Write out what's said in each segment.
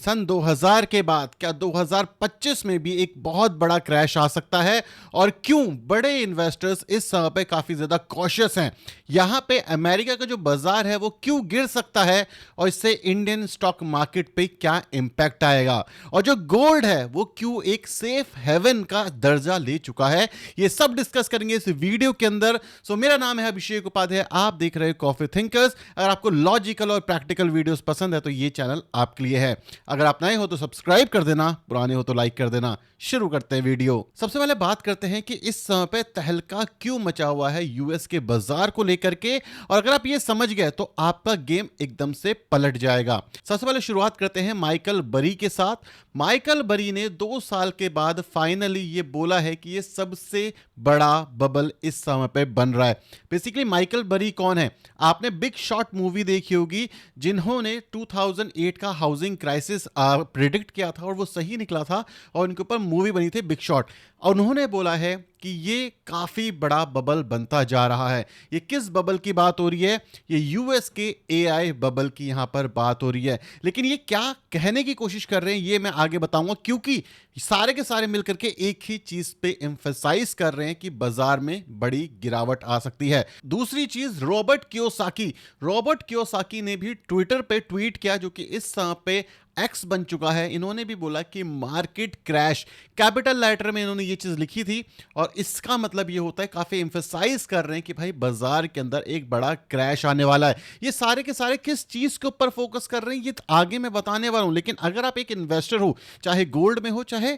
सन 2000 के बाद क्या 2025 में भी एक बहुत बड़ा क्रैश आ सकता है? और क्यों बड़े इन्वेस्टर्स इस समय पे काफी ज्यादा कॉशियस हैं? यहां पे अमेरिका का जो बाजार है वो क्यों गिर सकता है और इससे इंडियन स्टॉक मार्केट पे क्या इंपैक्ट आएगा? और जो गोल्ड है वो क्यों एक सेफ हेवन का दर्जा ले चुका है? ये सब डिस्कस करेंगे इस वीडियो के अंदर। सो मेरा नाम है अभिषेक उपाध्याय, आप देख रहे हैं कॉफी थिंकर्स। अगर आपको लॉजिकल और प्रैक्टिकल वीडियोस पसंद है तो ये चैनल आपके लिए है। अगर आप नए हो तो सब्सक्राइब कर देना, पुराने हो तो लाइक कर देना। शुरू करते हैं वीडियो। सबसे पहले बात करते हैं कि इस समय पे तहलका क्यों मचा हुआ है यूएस के बाजार को लेकर के, और अगर आप ये समझ गए तो आपका गेम एकदम से पलट जाएगा। सबसे पहले शुरुआत करते हैं माइकल बरी के साथ। माइकल बरी ने 2 साल के बाद फाइनली ये बोला है कि ये सबसे बड़ा बबल इस समय पे बन रहा है। बेसिकली माइकल बरी कौन है? आपने बिग शॉट मूवी देखी होगी, जिन्होंने 2008 का हाउसिंग क्राइसिस प्रिडिक्ट किया था और वो सही निकला था, और उनके ऊपर मूवी बनी थी बिग शॉट। और उन्होंने बोला है कि ये काफी बड़ा बबल बनता जा रहा है। ये किस बबल की बात हो रही है? ये यूएस के एआई बबल की यहां पर बात हो रही है। लेकिन ये क्या कहने की कोशिश कर रहे हैं ये मैं आगे बताऊंगा, क्योंकि सारे के सारे मिलकर के एक ही चीज पे एम्फसाइज कर रहे हैं कि बाजार में बड़ी गिरावट आ सकती है। दूसरी चीज, रॉबर्ट कियोसाकी ने भी ट्विटर पे ट्वीट किया, जो कि इस समय पे एक्स बन चुका है। इन्होंने भी बोला कि मार्केट क्रैश, कैपिटल लेटर में इन्होंने ये चीज लिखी थी, और इसका मतलब ये होता है, काफी एम्फसाइज कर रहे हैं कि भाई बाजार के अंदर एक बड़ा क्रैश आने वाला है। ये सारे के सारे किस चीज के ऊपर फोकस कर रहे हैं ये आगे मैं बताने वाला हूं। लेकिन अगर आप एक इन्वेस्टर हो, चाहे गोल्ड में हो चाहे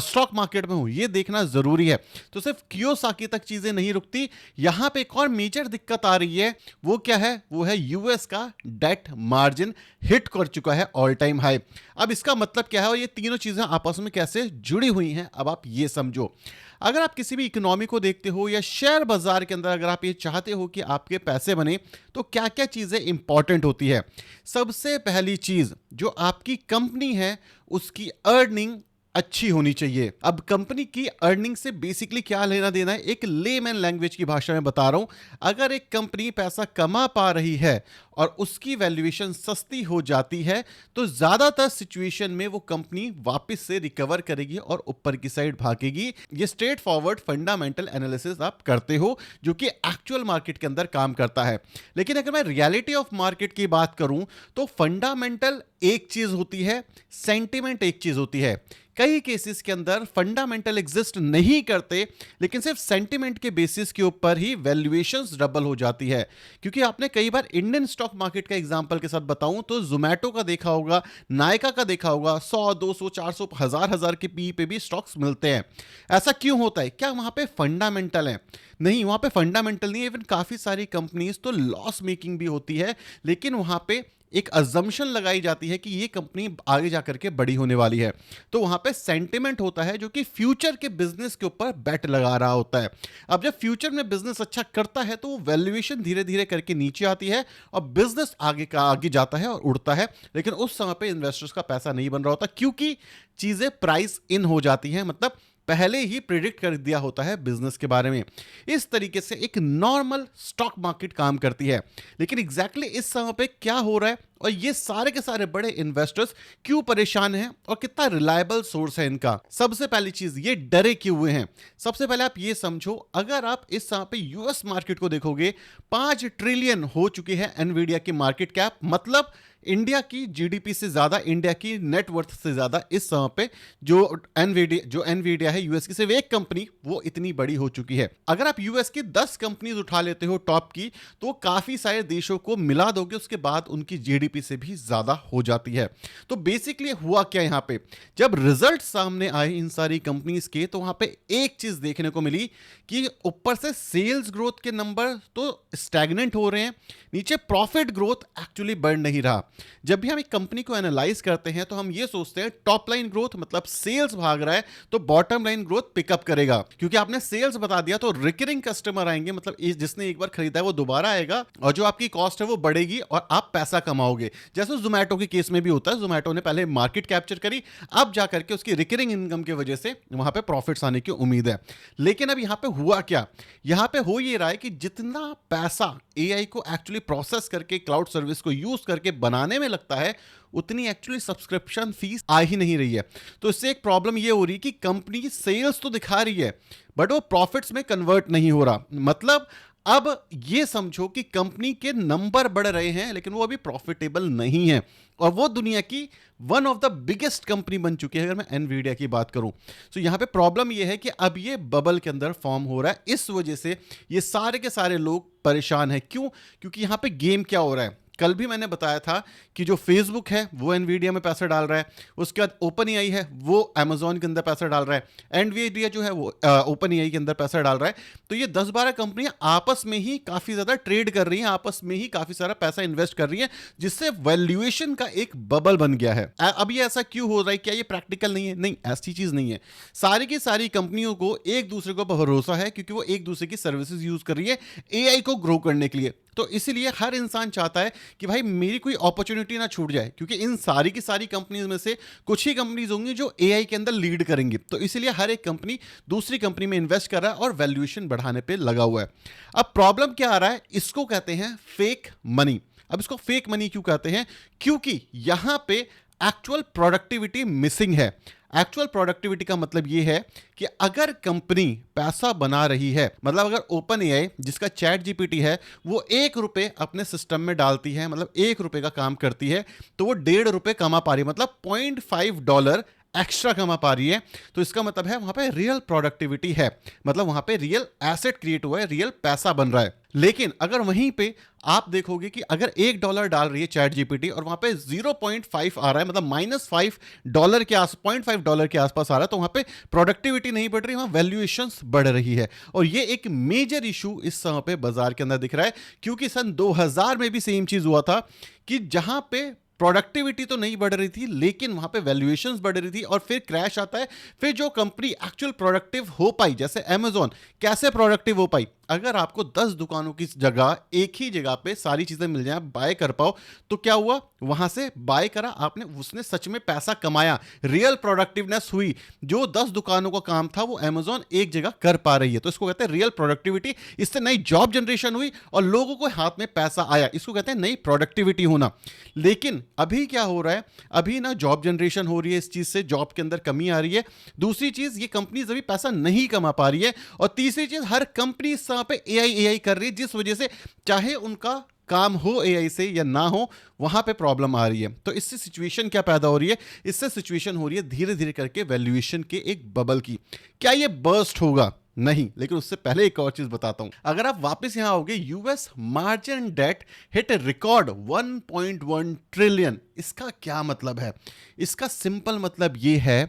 स्टॉक मार्केट में हो, ये देखना जरूरी है। तो सिर्फ कियोसाकी तक चीजें नहीं रुकती। यहां पे एक और मेजर दिक्कत आ रही है, वो क्या है? वो है यूएस का डेट मार्जिन हिट कर चुका है ऑल टाइम हाई। अब इसका मतलब क्या है और ये तीनों चीजें आपस में कैसे जुड़ी हुई हैं, अब आप ये समझो। अगर आप किसी भी इकोनॉमी को देखते हो या शेयर बाजार के अंदर अगर आप ये चाहते हो कि आपके पैसे बने, तो क्या क्या चीजें इंपॉर्टेंट होती है? सबसे पहली चीज, जो आपकी कंपनी है उसकी अर्निंग अच्छी होनी चाहिए। अब कंपनी की अर्निंग से बेसिकली क्या लेना देना है, एक लेमैन लैंग्वेज की भाषा में बता रहा हूं। अगर एक कंपनी पैसा कमा पा रही है और उसकी वैल्यूएशन सस्ती हो जाती है, तो ज्यादातर सिचुएशन में वो कंपनी वापस से रिकवर करेगी और ऊपर की साइड भागेगी। ये स्ट्रेट फॉरवर्ड फंडामेंटल एनालिसिस आप करते हो, जो कि एक्चुअल मार्केट के अंदर काम करता है। लेकिन अगर मैं रियलिटी ऑफ मार्केट की बात करूं, तो फंडामेंटल एक चीज होती है, सेंटिमेंट एक चीज होती है। कई केसेस के अंदर फंडामेंटल एग्जिस्ट नहीं करते, लेकिन सिर्फ सेंटिमेंट के बेसिस के ऊपर ही वैल्यूएशंस डबल हो जाती है। क्योंकि आपने कई बार इंडियन स्टॉक मार्केट का एग्जांपल के साथ बताऊं तो जोमैटो का देखा होगा, नायका का देखा होगा, 100 200 400 हजार के पी पे भी स्टॉक्स मिलते हैं। ऐसा क्यों होता है? क्या वहां पे फंडामेंटल है? नहीं, वहां पे फंडामेंटल नहीं है। इवन काफी सारी कंपनीज तो लॉस मेकिंग भी होती है, लेकिन वहां पे एक अजम्पशन लगाई जाती है कि ये कंपनी आगे जाकर के बड़ी होने वाली है। तो वहां पे सेंटिमेंट होता है जो कि फ्यूचर के बिजनेस के ऊपर बेट लगा रहा होता है। अब जब फ्यूचर में बिजनेस अच्छा करता है तो वो वैल्यूएशन धीरे धीरे करके नीचे आती है और बिजनेस आगे का आगे जाता है और उड़ता है। लेकिन उस समय पे इन्वेस्टर्स का पैसा नहीं बन रहा होता, क्योंकि चीजें प्राइस इन हो जाती हैं, मतलब पहले ही प्रिडिक्ट कर दिया होता है बिजनेस के बारे में। इस तरीके से एक नॉर्मल स्टॉक मार्केट काम करती है। लेकिन एग्जैक्टली इस समय पे क्या हो रहा है और ये सारे के सारे बड़े इन्वेस्टर्स क्यों परेशान हैं और कितना रिलायबल सोर्स है इनका? सबसे पहली चीज, ये डरे क्यों हुए हैं? सबसे पहले आप ये समझो, अगर आप इस समय पे यूएस मार्केट को देखोगे, 5 ट्रिलियन हो चुकी है एनवीडिया की मार्केट कैप। मतलब इंडिया की जीडीपी से ज्यादा, इंडिया की नेटवर्थ से ज्यादा इस समय पे जो एनवीडिया है यूएस की, सिर्फ एक कंपनी वो इतनी बड़ी हो चुकी है। अगर आप यूएस की 10 कंपनीज उठा लेते हो टॉप की, तो काफी सारे देशों को मिला दोगे, उसके बाद उनकी जीडीपी से भी ज्यादा हो जाती है। तो बेसिकली हुआ क्या यहां पे, जब रिजल्ट सामने आए इन सारी कंपनीज के, तो वहां पे एक चीज देखने को मिली कि ऊपर से सेल्स ग्रोथ के नंबर तो स्टैग्नेंट हो रहे हैं, नीचे प्रॉफिट ग्रोथ एक्चुअली बढ़ नहीं रहा। जब भी हम एक कंपनी को एनालाइज करते हैं तो हम ये सोचते हैं टॉप लाइन ग्रोथ मतलब सेल्स भाग रहा है तो बॉटम लाइन ग्रोथ पिकअप करेगा, क्योंकि आपने सेल्स बता दिया तो रिकरिंग कस्टमर आएंगे, मतलब जिसने एक बार खरीदा है वो दोबारा आएगा, और जो आपकी कॉस्ट है वो बढ़ेगी और आप पैसा कमाओगे। जैसे जोमैटो के केस में भी होता है, जोमैटो ने पहले मार्केट कैप्चर करी, अब जाकर के उसकी रिकरिंग इनकम की वजह से वहां पे प्रॉफिट्स आने की उम्मीद है। लेकिन अब यहां पे हुआ क्या? यहां पे हो ये रहा है कि जितना पैसा एआई को एक्चुअली प्रोसेस करके क्लाउड सर्विस को यूज करके बनाया बनाने में लगता है उतनी एक्चुअली सब्सक्रिप्शन फीस आ ही नहीं रही है। तो इससे एक प्रॉब्लम ये हो रही है कि कंपनी सेल्स तो दिखा रही है बट वो प्रॉफिट्स में कन्वर्ट नहीं हो रहा। मतलब अब ये समझो कि कंपनी के नंबर बढ़ रहे हैं लेकिन वो अभी प्रॉफिटेबल नहीं है, और वो दुनिया की one of the biggest company बन चुकी है अगर मैं एनवीडिया की बात करूं। तो यहां पे प्रॉब्लम ये है कि अब ये बबल के अंदर फॉर्म हो रहा है, इस वजह से ये सारे के सारे लोग परेशान हैं। क्यों? क्योंकि यहां पे गेम क्या हो रहा है, कल भी मैंने बताया था कि जो फेसबुक है वो एनवीडिया में पैसा डाल रहा है, उसके बाद ओपन एआई है वो अमेजोन के अंदर पैसा डाल रहा है, एनवीडिया जो है वो ओपन एआई के अंदर पैसा डाल रहा है। तो ये 10-12 कंपनियां आपस में ही काफी ज्यादा ट्रेड कर रही हैं, आपस में ही काफी सारा पैसा इन्वेस्ट कर रही हैं, जिससे वैल्यूएशन का एक बबल बन गया है। अब ये ऐसा क्यों हो रहा है? क्या ये प्रैक्टिकल नहीं है? नहीं, ऐसी चीज नहीं है। सारी की सारी कंपनियों को एक दूसरे को भरोसा है क्योंकि वो एक दूसरे की सर्विसेज यूज कर रही है एआई को ग्रो करने के लिए। तो इसीलिए हर इंसान चाहता है कि भाई मेरी कोई अपॉर्चुनिटी ना छूट जाए, क्योंकि इन सारी की सारी कंपनीज में से कुछ ही कंपनीज होंगी जो एआई के अंदर लीड करेंगी। तो इसीलिए हर एक कंपनी दूसरी कंपनी में इन्वेस्ट कर रहा है और वैल्यूएशन बढ़ाने पे लगा हुआ है। अब प्रॉब्लम क्या आ रहा है? इसको कहते हैं फेक मनी। अब इसको फेक मनी क्यों कहते हैं? क्योंकि यहां पे एक्चुअल प्रोडक्टिविटी मिसिंग है। एक्चुअल प्रोडक्टिविटी का मतलब यह है कि अगर कंपनी पैसा बना रही है, मतलब अगर ओपन एआई जिसका चैट जीपीटी है वो ₹1 अपने सिस्टम में डालती है, मतलब ₹1 का काम करती है, तो वो ₹1.5 कमा पा रही है, मतलब $0.5 एक्स्ट्रा कमा पा रही है। तो इसका मतलब है वहां पे रियल प्रोडक्टिविटी है, मतलब वहां पे रियल एसेट क्रिएट हुआ है, रियल पैसा बन रहा है। लेकिन अगर वहीं पे आप देखोगे कि अगर $1 डाल रही है चैट जीपीटी और वहां पे 0.5 आ रहा है, मतलब -$5 के $0.5 के आसपास आ रहा है, तो वहां पे प्रोडक्टिविटी नहीं बढ़ रही, वहां वैल्यूएशंस बढ़ रही है। और ये एक मेजर इशू इस समय पे बाजार के अंदर दिख रहा है, क्योंकि सन 2000 में भी सेम चीज हुआ था कि जहां पे प्रोडक्टिविटी तो नहीं बढ़ रही थी लेकिन वहां पे वैल्यूएशंस बढ़ रही थी, और फिर क्रैश आता है। फिर जो कंपनी एक्चुअल प्रोडक्टिव हो पाई, जैसे अमेजॉन कैसे प्रोडक्टिव हो पाई, अगर आपको 10 दुकानों की जगह एक ही जगह पे सारी चीजें मिल जाए, बाय कर पाओ, तो क्या हुआ? वहां से बाय करा आपने, उसने सच में पैसा कमाया, रियल प्रोडक्टिवनेस हुई। जो 10 दुकानों का काम था वो अमेजॉन एक जगह कर पा रही है, तो इसको कहते हैं रियल प्रोडक्टिविटी। इससे नई जॉब जनरेशन हुई और लोगों को हाथ में पैसा आया, इसको कहते हैं नई प्रोडक्टिविटी होना। लेकिन अभी क्या हो रहा है? अभी ना जॉब जनरेशन हो रही है, इस चीज से जॉब के अंदर कमी आ रही है। दूसरी चीज, ये कंपनीज अभी पैसा नहीं कमा पा रही है, और तीसरी चीज, हर कंपनी पे एआई कर रही है, जिस वजह से चाहे उनका काम हो एआई से या ना हो, वहां पे प्रॉब्लम आ रही है। तो इससे सिचुएशन क्या पैदा हो रही है? इससे सिचुएशन हो रही है धीरे धीरे करके वैल्यूएशन के एक बबल की। क्या ये बर्स्ट होगा? नहीं, लेकिन उससे पहले एक और चीज बताता हूं। अगर आप वापस यहां आओगे, US margin debt hit record 1.1 trillion. इसका क्या मतलब है? इसका सिंपल मतलब यह है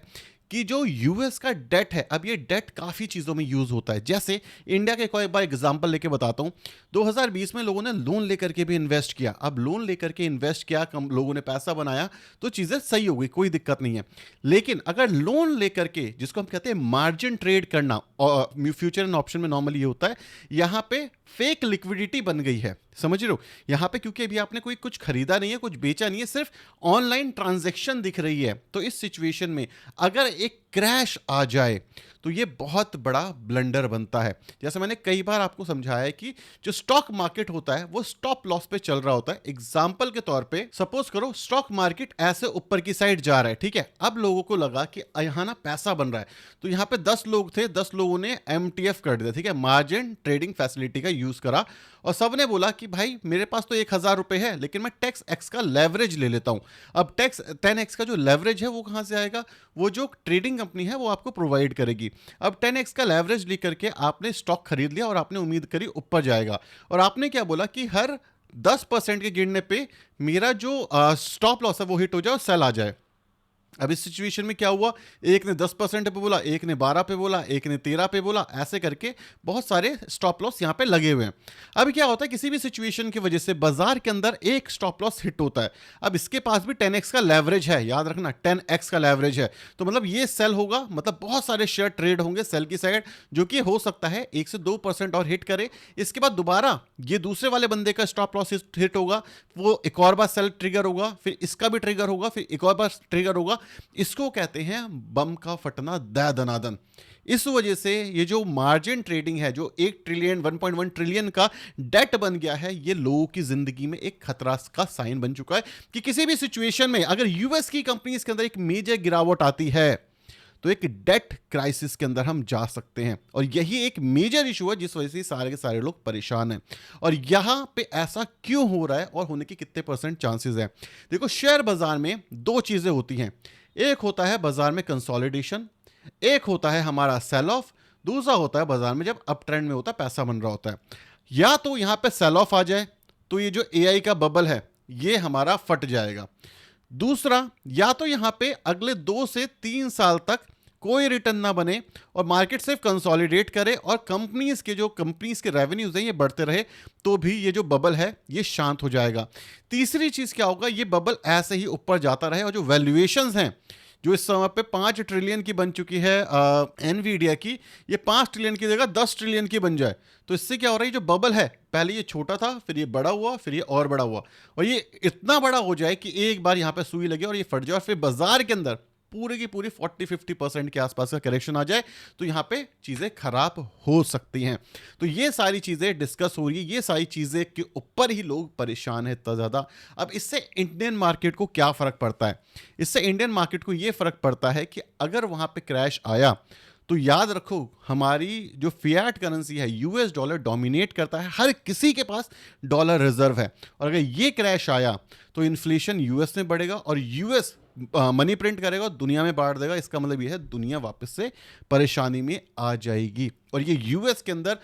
कि जो यूएस का डेट है, अब ये डेट काफी चीजों में यूज होता है। जैसे इंडिया के कोई बार एग्जांपल लेके बताता हूं, 2020 में लोगों ने लोन लेकर के भी इन्वेस्ट किया। अब लोन लेकर के इन्वेस्ट किया, कम लोगों ने पैसा बनाया, तो चीजें सही हो गई, कोई दिक्कत नहीं है। लेकिन अगर लोन लेकर के, जिसको हम कहते हैं मार्जिन ट्रेड करना, फ्यूचर एंड ऑप्शन में नॉर्मली ये होता है, यहां पे फेक लिक्विडिटी बन गई है, समझ रहे हो? यहां पे क्योंकि अभी आपने कोई कुछ खरीदा नहीं है, कुछ बेचा नहीं है, सिर्फ ऑनलाइन ट्रांजैक्शन दिख रही है। तो इस सिचुएशन में अगर एक क्रैश आ जाए तो ये बहुत बड़ा ब्लंडर बनता है। जैसे मैंने कई बार आपको समझाया है कि जो स्टॉक मार्केट होता है वो स्टॉप लॉस पे चल रहा होता है। एग्जांपल के तौर पे सपोज करो स्टॉक मार्केट ऐसे ऊपर की साइड जा रहा है, ठीक है। अब लोगों को लगा कि यहां ना पैसा बन रहा है, तो यहां पे 10 लोग थे, 10 लोगों ने MTF कर दिया, ठीक है, मार्जिन ट्रेडिंग फैसिलिटी का यूज करा, और सबने बोला कि भाई मेरे पास तो 1000 रुपए है, लेकिन मैं 10x का लेवरेज ले लेता हूं। अब 10x का जो लेवरेज है वो कहां से आएगा? वो जो ट्रेडिंग कंपनी है वो आपको प्रोवाइड करेगी। अब 10x का लेवरेज लेकर के आपने स्टॉक खरीद लिया और आपने उम्मीद करी ऊपर जाएगा, और आपने क्या बोला कि हर 10% के गिरने पे मेरा जो स्टॉप लॉस है वो हिट हो जाए और सेल आ जाए। अब इस सिचुएशन में क्या हुआ? एक ने 10% पे बोला, एक ने 12 पे बोला, एक ने 13 पे बोला, ऐसे करके बहुत सारे स्टॉप लॉस यहां पे लगे हुए हैं। अब क्या होता है, किसी भी सिचुएशन की वजह से बाजार के अंदर एक स्टॉप लॉस हिट होता है। अब इसके पास भी 10x का लेवरेज है, याद रखना 10x का लेवरेज है, तो मतलब ये सेल होगा, मतलब बहुत सारे शेयर ट्रेड होंगे सेल की साइड, जो कि हो सकता है 1 से 2% और हिट करे। इसके बाद दोबारा ये दूसरे वाले बंदे का स्टॉप लॉस हिट होगा, वो एक और बार सेल ट्रिगर होगा, फिर इसका भी ट्रिगर होगा, फिर एक और बार ट्रिगर होगा। इसको कहते हैं बम का फटना दनादन। इस वजह से ये जो मार्जिन ट्रेडिंग है, जो 1 ट्रिलियन 1.1 ट्रिलियन का डेट बन गया है, ये लोगों की जिंदगी में एक खतरा का साइन बन चुका है कि किसी भी सिचुएशन में अगर यूएस की कंपनीज के अंदर एक मेजर गिरावट आती है तो एक डेट क्राइसिस के अंदर हम जा सकते हैं। और यही एक मेजर इशू है जिस वजह से सारे के सारे लोग परेशान हैं। और यहां पे ऐसा क्यों हो रहा है और होने के कितने परसेंट चांसेस हैं? देखो, शेयर बाजार में दो चीजें होती हैं। एक होता है बाजार में कंसोलिडेशन, एक होता है हमारा सेल ऑफ, दूसरा होता है बाजार में जब अप ट्रेंड में होता है, पैसा बन रहा होता है। या तो यहां पे सेल ऑफ आ जाए तो ये जो एआई का बबल है ये हमारा फट जाएगा। दूसरा, या तो यहां पे अगले 2 से 3 साल तक कोई रिटर्न ना बने और मार्केट सिर्फ कंसोलिडेट करे और कंपनीज के रेवेन्यूज हैं ये बढ़ते रहे, तो भी ये जो बबल है ये शांत हो जाएगा। तीसरी चीज क्या होगा, ये बबल ऐसे ही ऊपर जाता रहे और जो वैल्यूएशंस हैं जो इस समय पे 5 ट्रिलियन की बन चुकी है एनवीडिया की, ये 5 ट्रिलियन की जगह 10 ट्रिलियन की बन जाए, तो इससे क्या हो रहा है, जो बबल है पहले ये छोटा था, फिर ये बड़ा हुआ, फिर ये और बड़ा हुआ, और ये इतना बड़ा हो जाए कि एक बार यहां पे सुई लगे और ये फट जाए और फिर बाजार के अंदर पूरे की पूरी 40-50% के आसपास का करेक्शन आ जाए, तो यहां पे चीजें खराब हो सकती हैं। तो ये सारी चीजें डिस्कस हो रही है, ये सारी चीजें के ऊपर ही लोग परेशान हैं इतना ज्यादा। अब इससे इंडियन मार्केट को क्या फर्क पड़ता है? इससे इंडियन मार्केट को ये फर्क पड़ता है कि अगर वहां पे क्रैश आया तो याद रखो, हमारी जो फियाट करेंसी है यूएस डॉलर डोमिनेट करता है, हर किसी के पास डॉलर रिजर्व है, और अगर ये क्रैश आया तो इन्फ्लेशन यूएस में बढ़ेगा और यूएस मनी प्रिंट करेगा और दुनिया में बांट देगा। इसका मतलब ये है दुनिया वापस से परेशानी में आ जाएगी। और ये यूएस के अंदर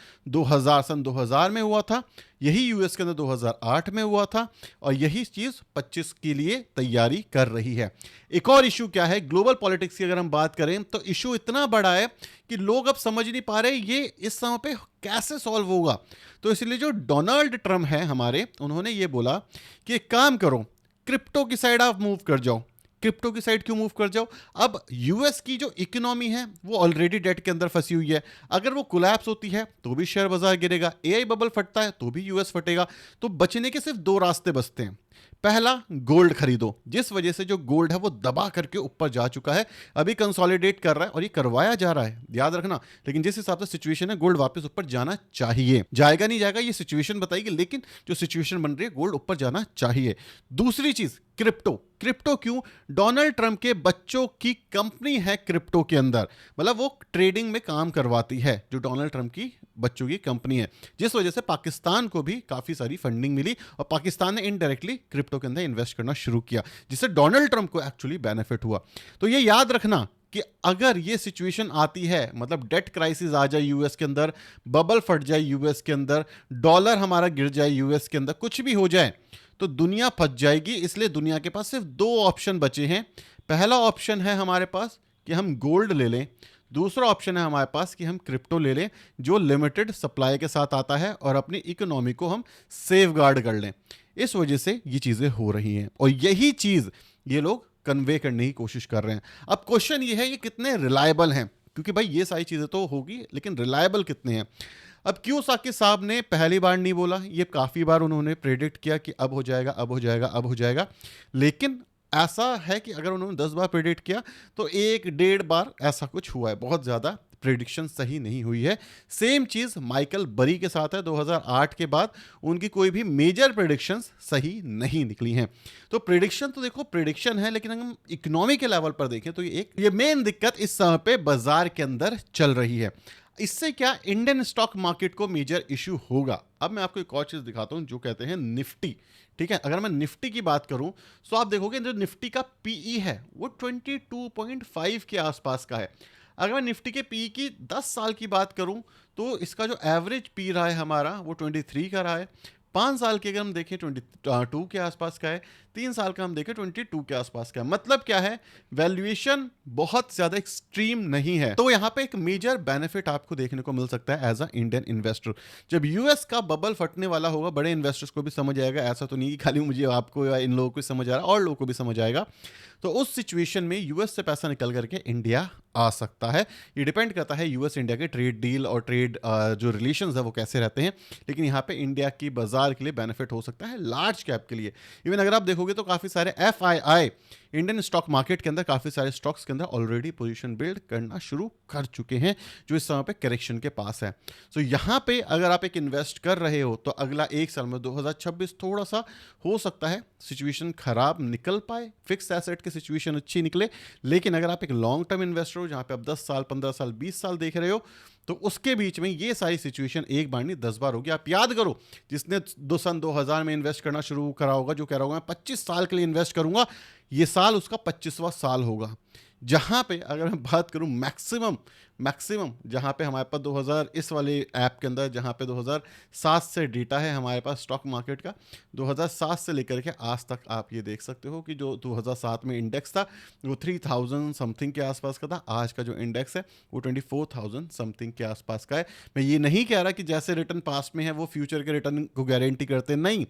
सन 2000 में हुआ था, यही यूएस के अंदर 2008 में हुआ था, और यही चीज 25 के लिए तैयारी कर रही है। एक और इशू क्या है, ग्लोबल पॉलिटिक्स की अगर हम बात करें तो इशू इतना बड़ा है कि लोग अब समझ नहीं पा रहे ये इस समय पे कैसे सॉल्व होगा। तो इसलिए जो डोनाल्ड ट्रम्प है हमारे, उन्होंने ये बोला कि एक काम करो, क्रिप्टो की साइड आप मूव कर जाओ। क्रिप्टो की साइड क्यों मूव कर जाओ? अब यूएस की जो इकोनॉमी है वो ऑलरेडी डेट के अंदर फंसी हुई है, अगर वो कोलैप्स होती है तो भी शेयर बाजार गिरेगा, एआई बबल फटता है तो भी यूएस फटेगा। तो बचने के सिर्फ 2 रास्ते बचते हैं। पहला, गोल्ड खरीदो, जिस वजह से जो गोल्ड है वो दबा करके ऊपर जा चुका है, अभी कंसोलिडेट कर रहा है और ये करवाया जा रहा है, याद रखना। लेकिन जिस हिसाब से सिचुएशन है, गोल्ड वापस ऊपर जाना चाहिए। जाएगा नहीं जाएगा ये सिचुएशन बताएगी, लेकिन जो सिचुएशन बन रही है गोल्ड ऊपर जाना चाहिए। दूसरी चीज, क्रिप्टो। क्रिप्टो क्यों? डोनाल्ड ट्रंप के बच्चों की कंपनी है क्रिप्टो के अंदर, मतलब वो ट्रेडिंग में काम करवाती है, जो डोनाल्ड ट्रंप की बच्चों की कंपनी है, जिस वजह से पाकिस्तान को भी काफी सारी फंडिंग मिली और पाकिस्तान ने इनडायरेक्टली क्रिप्टो के अंदर इन्वेस्ट करना शुरू किया, जिससे डोनाल्ड ट्रंप को एक्चुअली बेनिफिट हुआ। तो ये याद रखना कि अगर ये सिचुएशन आती है, मतलब डेट क्राइसिस आ जाए यूएस के अंदर, बबल फट जाए यूएस के अंदर, डॉलर हमारा गिर जाए यूएस के अंदर, कुछ भी हो जाए तो दुनिया फंस जाएगी। इसलिए दुनिया के पास सिर्फ 2 ऑप्शन बचे हैं। पहला ऑप्शन है हमारे पास कि हम गोल्ड ले लें, दूसरा ऑप्शन है हमारे पास कि हम क्रिप्टो ले लें, जो लिमिटेड सप्लाई के साथ आता है और अपनी इकोनॉमी को हम सेफ गार्ड कर लें। इस वजह से ये चीज़ें हो रही हैं और यही चीज़ ये लोग कन्वे करने की कोशिश कर रहे हैं। अब क्वेश्चन ये है ये कितने रिलायबल हैं, क्योंकि भाई ये सारी चीज़ें तो होगी, लेकिन रिलायबल कितने हैं? अब कियोसाकी साहब ने पहली बार नहीं बोला, ये काफ़ी बार उन्होंने प्रेडिक्ट किया कि अब हो जाएगा, अब हो जाएगा, अब हो जाएगा, लेकिन ऐसा है कि अगर उन्होंने 10 बार प्रेडिक्ट किया तो 1-1.5 बार ऐसा कुछ हुआ है, बहुत ज़्यादा प्रेडिक्शन सही नहीं हुई है। सेम चीज़ माइकल बरी के साथ है, 2008 के बाद उनकी कोई भी मेजर प्रेडिक्शंस सही नहीं निकली हैं। तो प्रेडिक्शन तो देखो प्रेडिक्शन है, लेकिन अगर हम इकोनॉमी के लेवल पर देखें तो ये मेन दिक्कत इस समय पे बाजार के अंदर चल रही है। इससे क्या इंडियन स्टॉक मार्केट को मेजर इशू होगा? अब मैं आपको एक और चीज दिखाता हूं जो कहते हैं निफ्टी। ठीक है, अगर मैं निफ्टी की बात करूं तो आप देखोगे जो निफ्टी का पीई है वो 22.5 के आसपास का है। अगर मैं निफ्टी के पीई की 10 साल की बात करूं तो इसका जो एवरेज पी रहा है हमारा वो 23 का रहा है। 5 साल के अगर हम देखें 22 के आसपास का है, 3 साल का हम देखें 22 के आसपास का है। मतलब क्या है, वैल्यूएशन बहुत ज्यादा एक्सट्रीम नहीं है। तो यहाँ पे एक मेजर बेनिफिट आपको देखने को मिल सकता है एज अ इंडियन इन्वेस्टर। जब यूएस का बबल फटने वाला होगा, बड़े इन्वेस्टर्स को भी समझ आएगा, ऐसा तो नहीं कि खाली मुझे आपको या इन लोगों को समझ आ रहा है, और लोगों को भी समझ आएगा। तो उस सिचुएशन में यूएस से पैसा निकल करके इंडिया आ सकता है। ये डिपेंड करता है यूएस इंडिया के ट्रेड डील और ट्रेड जो रिलेशंस है वो कैसे रहते हैं, लेकिन यहाँ पे इंडिया की बाजार के लिए बेनिफिट हो सकता है, लार्ज कैप के लिए। इवन अगर आप देखोगे तो काफी सारे एफआईआई इंडियन स्टॉक मार्केट के अंदर काफ़ी सारे स्टॉक्स के अंदर ऑलरेडी पोजीशन बिल्ड करना शुरू कर चुके हैं जो इस समय पे करेक्शन के पास है। सो यहाँ पे अगर आप एक इन्वेस्ट कर रहे हो तो अगला एक साल में 2026 थोड़ा सा हो सकता है सिचुएशन खराब निकल पाए, फिक्स एसेट की सिचुएशन अच्छी निकले, लेकिन अगर आप एक लॉन्ग टर्म इन्वेस्टर हो जहाँ पे आप 10 साल 15 साल 20 साल देख रहे हो तो उसके बीच में ये सारी सिचुएशन एक बार नहीं 10 बार होगी। आप याद करो, जिसने सन 2000 में इन्वेस्ट करना शुरू करा होगा, जो कह रहा होगा मैं 25 साल के लिए इन्वेस्ट करूंगा, ये साल उसका 25वां साल होगा। जहां पे अगर मैं बात करूं मैक्सिमम जहां पे हमारे पास 2000 इस वाले ऐप के अंदर जहां पे 2007 से डेटा है हमारे पास स्टॉक मार्केट का, 2007 से लेकर के आज तक आप ये देख सकते हो कि जो 2007 में इंडेक्स था वो 3000 समथिंग के आसपास का था। आज का जो इंडेक्स है वो 24,000 समथिंग के आसपास का है। मैं ये नहीं कह रहा कि जैसे रिटर्न पास्ट में है वो फ्यूचर के रिटर्न को गारंटी करते, नहीं,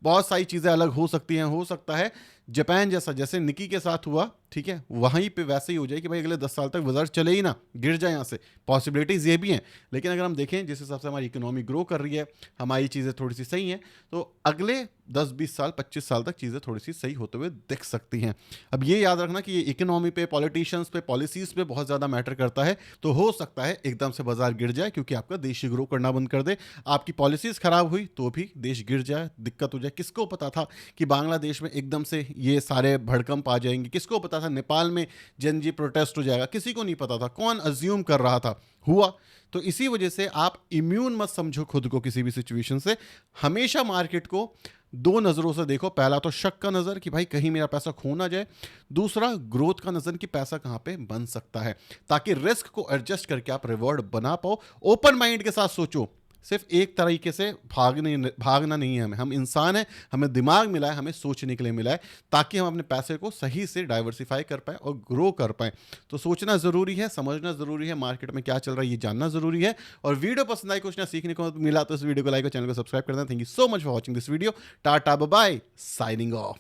बहुत सारी चीज़ें अलग हो सकती हैं। हो सकता है जापान जैसा, जैसे निकी के साथ हुआ, ठीक है, वहीं पे वैसे ही हो जाए कि भाई अगले 10 साल तक बाजार चले ही ना, गिर जाए यहाँ से, पॉसिबिलिटीज ये भी हैं। लेकिन अगर हम देखें जिस हिसाब से हमारी इकोनॉमी ग्रो कर रही है, हमारी चीज़ें थोड़ी सी सही हैं, तो अगले 10-20 साल 25 साल तक चीज़ें थोड़ी सी सही होते हुए दिख सकती हैं। अब ये याद रखना कि ये इकोनॉमी पे, पॉलिटिशियंस पे, पॉलिसीज़ पे बहुत ज़्यादा मैटर करता है। तो हो सकता है एकदम से बाजार गिर जाए क्योंकि आपका देश ही ग्रो करना बंद कर दे, आपकी पॉलिसीज़ खराब हुई तो भी देश गिर जाए, दिक्कत हो जाए। किसको पता था कि बांग्लादेश में एकदम से ये सारे भड़कंप आ जाएंगे? किसको पता था नेपाल में जनजी प्रोटेस्ट हो जाएगा? किसी को नहीं पता था। कौन अज्यूम कर रहा था? हुआ। तो इसी वजह से आप इम्यून मत समझो खुद को किसी भी सिचुएशन से। हमेशा मार्केट को दो नज़रों से देखो। पहला तो शक का नज़र कि भाई कहीं मेरा पैसा खो ना जाए, दूसरा ग्रोथ का नज़र कि पैसा कहाँ पे बन सकता है, ताकि रिस्क को एडजस्ट करके आप रिवॉर्ड बना पाओ। ओपन माइंड के साथ सोचो, सिर्फ एक तरीके से भागना नहीं है। हम इंसान हैं, हमें दिमाग मिला है, हमें सोचने के लिए मिला है, ताकि हम अपने पैसे को सही से डाइवर्सिफाई कर पाएँ और ग्रो कर पाएँ। तो सोचना ज़रूरी है, समझना ज़रूरी है, मार्केट में क्या चल रहा है ये जानना ज़रूरी है। और वीडियो पसंद आई, कुछ ना सीखने को मिला तो इस वीडियो को लाइक और चैनल को सब्सक्राइब करना। Thank you so much for watching this video. Tata bye bye, signing of.